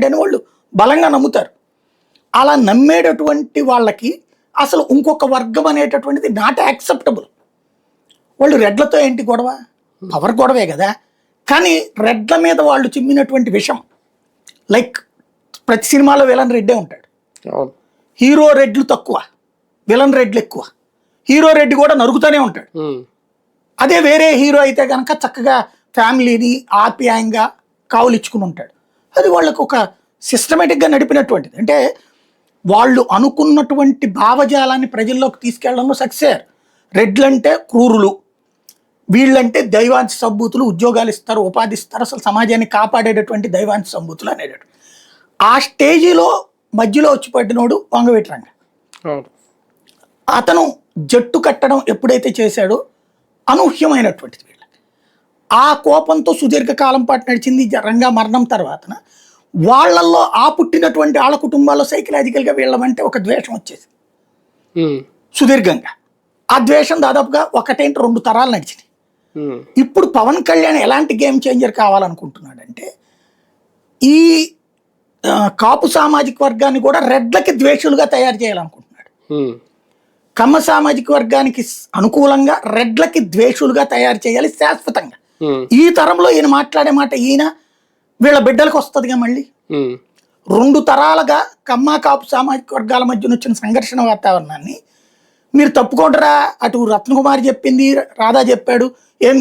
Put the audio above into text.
అని వాళ్ళు బలంగా నమ్ముతారు. అలా నమ్మేటటువంటి వాళ్ళకి అసలు ఇంకొక వర్గం అనేటటువంటిది నాట్ యాక్సెప్టబుల్. వాళ్ళు రెడ్లతో ఏంటి గొడవ? పవర్ గొడవే కదా. కానీ రెడ్ల మీద వాళ్ళు చిమ్మినటువంటి విషం, లైక్ ప్రతి సినిమాలో విలన్ రెడ్డే ఉంటాడు. హీరో రెడ్లు తక్కువ, విలన్ రెడ్లు ఎక్కువ. హీరో రెడ్డి కూడా నరుగుతూనే ఉంటాడు. అదే వేరే హీరో అయితే కనుక చక్కగా ఫ్యామిలీని ఆప్యాయంగా కావులిచ్చుకుని ఉంటాడు. అది వాళ్ళకు ఒక సిస్టమేటిక్గా నడిపినటువంటిది. అంటే వాళ్ళు అనుకున్నటువంటి భావజాలాన్ని ప్రజల్లోకి తీసుకెళ్లడంలో సక్సెస్ అయ్యారు. రెడ్లంటే క్రూరులు, వీళ్ళంటే దైవాంశ సంభూతులు, ఉద్యోగాలు ఇస్తారు, ఉపాధి ఇస్తారు, అసలు సమాజాన్ని కాపాడేటటువంటి దైవాంశ సంభూతులు అనేటటువంటి ఆ స్టేజిలో మధ్యలో వచ్చి పడినోడు వంగవీటి రంగ. అతను జట్టు కట్టడం ఎప్పుడైతే చేశాడో అనూహ్యమైనటువంటిది వీళ్ళకి. ఆ కోపంతో సుదీర్ఘకాలం పాటు నడిచింది. రంగా మరణం తర్వాత వాళ్ళల్లో ఆ పుట్టినటువంటి వాళ్ళ కుటుంబాల్లో సైకలాజికల్గా వీళ్ళమంటే ఒక ద్వేషం వచ్చేసి సుదీర్ఘంగా. ఆ ద్వేషం దాదాపుగా 1-2 తరాలు నడిచింది. ఇప్పుడు పవన్ కళ్యాణ్ ఎలాంటి గేమ్ చేంజర్ కావాలనుకుంటున్నాడంటే, ఈ కాపు సామాజిక వర్గాన్ని కూడా రెడ్లకి ద్వేషులుగా తయారు చేయాలనుకుంటున్నాడు. కమ్మ సామాజిక వర్గానికి అనుకూలంగా రెడ్లకి ద్వేషులుగా తయారు చేయాలి శాశ్వతంగా. ఈ తరంలో ఈయన మాట్లాడే మాట ఈయన వీళ్ళ బిడ్డలకు వస్తుందిగా. మళ్ళీ 2 తరాలుగా కమ్మ కాపు సామాజిక వర్గాల మధ్య వచ్చిన సంఘర్షణ వాతావరణాన్ని మీరు తప్పుకోండిరా, అటు రత్నకుమారి చెప్పింది, రాధా చెప్పాడు, ఏం